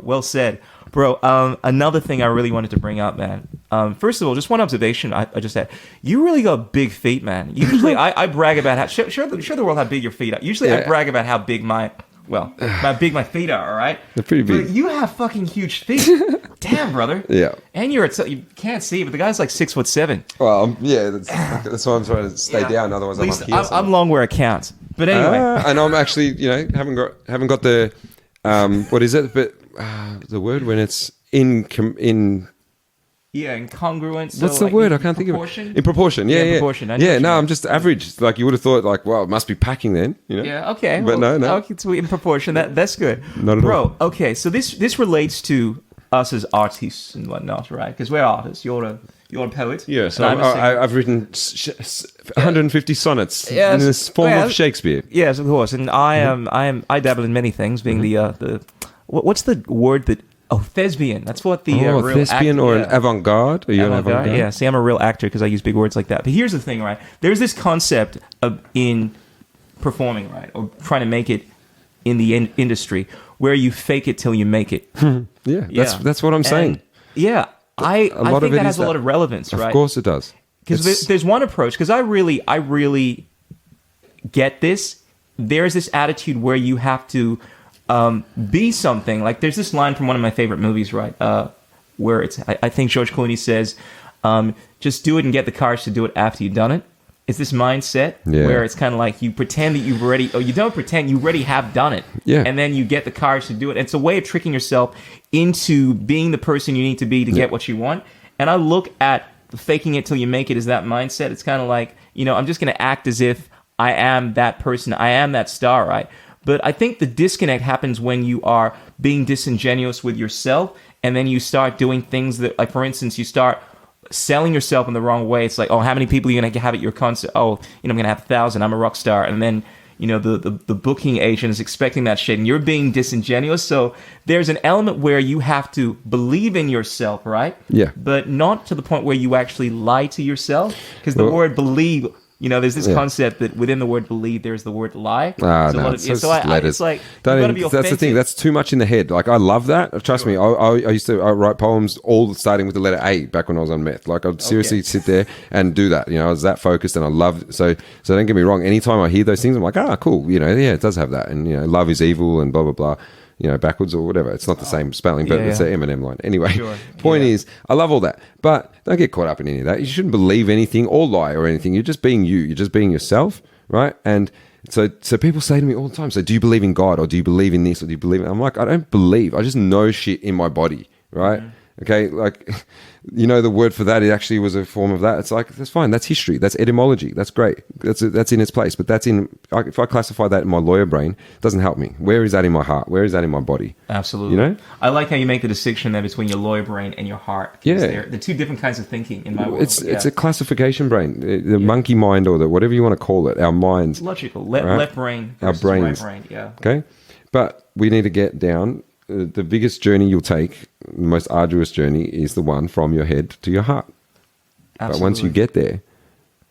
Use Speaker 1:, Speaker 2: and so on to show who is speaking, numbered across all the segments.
Speaker 1: well said. Bro, another thing I really wanted to bring up, man. First of all, just one observation I just had. You really got big feet, man. Usually, I brag about how... Show the world how big your feet are. Usually, I brag about how big my feet are, all right?
Speaker 2: They're pretty big.
Speaker 1: But you have fucking huge feet. Damn, brother.
Speaker 2: Yeah.
Speaker 1: And you can't see, but the guy's like 6'7".
Speaker 2: Well, that's why I'm trying to stay down. Otherwise,
Speaker 1: At least I'm long where it counts. But anyway.
Speaker 2: And I'm actually, haven't got the... what is it? But the word when it's incongruent.
Speaker 1: So
Speaker 2: what's the word? I can't think of it. In proportion. Yeah.
Speaker 1: Proportion.
Speaker 2: I'm just average. Like you would have thought, like, well, it must be packing then.
Speaker 1: Yeah. Okay.
Speaker 2: But no.
Speaker 1: Okay, so in proportion, that's good.
Speaker 2: Not at all.
Speaker 1: Bro. Okay. So this relates to us as artists and whatnot, right? Because we're artists. You're a poet.
Speaker 2: Yeah. So I've written 150 sonnets in this form of Shakespeare.
Speaker 1: Yes, of course. And I dabble in many things, being the what's the word that... Oh, thespian. That's what the real
Speaker 2: thespian
Speaker 1: actor,
Speaker 2: or an avant-garde? Are you an avant-garde?
Speaker 1: Yeah, see, I'm a real actor because I use big words like that. But here's the thing, right? There's this concept in performing, right? Or trying to make it in the industry where you fake it till you make it.
Speaker 2: That's what I'm saying.
Speaker 1: And, I think that has a lot of relevance, right?
Speaker 2: Of course it does.
Speaker 1: Because there's one approach, because I really get this. There's this attitude where you have to be something. Like there's this line from one of my favorite movies, right? Where I think George Clooney says, just do it and get the courage to do it after you've done it. It's this mindset where it's kind of like you pretend that you don't pretend, you already have done it.
Speaker 2: Yeah.
Speaker 1: And then you get the courage to do it. And it's a way of tricking yourself into being the person you need to be to get what you want. And I look at faking it till you make it as that mindset. It's kind of like, I'm just going to act as if I am that person. I am that star, right? But I think the disconnect happens when you are being disingenuous with yourself, and then you start doing things that, like, for instance, you start selling yourself in the wrong way. It's like, oh, how many people are you going to have at your concert? Oh, I'm going to have 1,000. I'm a rock star. And then, the booking agent is expecting that shit, and you're being disingenuous. So there's an element where you have to believe in yourself, right?
Speaker 2: Yeah.
Speaker 1: But not to the point where you actually lie to yourself, because the word believe... there's this concept that within the word believe, there's the word lie.
Speaker 2: It's like, that's the thing. That's too much in the head. Like, I love that. Trust me, I used to write poems all starting with the letter A back when I was on meth. Like, I'd seriously sit there and do that. I was that focused, and I loved. So don't get me wrong. Anytime I hear those things, I'm like, cool. It does have that. And love is evil, and blah blah blah. Backwards or whatever. It's not the same spelling, but it's an Eminem line. Anyway, point is, I love all that. But don't get caught up in any of that. You shouldn't believe anything or lie or anything. You're just being you. You're just being yourself, right? And so people say to me all the time, so do you believe in God, or do you believe in this, or do you believe in... I'm like, I don't believe. I just know shit in my body, right? Mm-hmm. Okay, like, the word for that, it actually was a form of that. It's like, that's fine. That's history. That's etymology. That's great. That's in its place. But if I classify that in my lawyer brain, it doesn't help me. Where is that in my heart? Where is that in my body?
Speaker 1: Absolutely. I like how you make the distinction there between your lawyer brain and your heart.
Speaker 2: Yeah.
Speaker 1: They're two different kinds of thinking in my world.
Speaker 2: It's a classification brain. The monkey mind, or whatever you want to call it. Our minds.
Speaker 1: Logical. Left brain versus
Speaker 2: our brains.
Speaker 1: Right brain. Yeah.
Speaker 2: Okay? But we need to get down... the biggest journey you'll take, the most arduous journey, is the one from your head to your heart. Absolutely. But once you get there,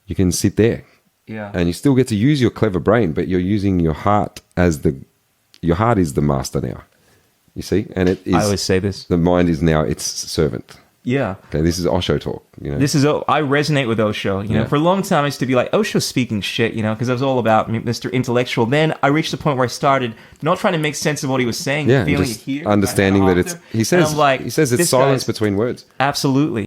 Speaker 2: you can sit there.
Speaker 1: Yeah.
Speaker 2: And you still get to use your clever brain, but you're using your heart your heart is the master now. You see? And it is... I
Speaker 1: always say this.
Speaker 2: The mind is now its servant.
Speaker 1: Yeah.
Speaker 2: Okay, this is Osho talk.
Speaker 1: I resonate with Osho. For a long time I used to be like, Osho's speaking shit, because I was all about Mr. Intellectual. Then I reached the point where I started not trying to make sense of what he was saying, feeling it here,
Speaker 2: understanding that he says it's silence between words.
Speaker 1: Absolutely.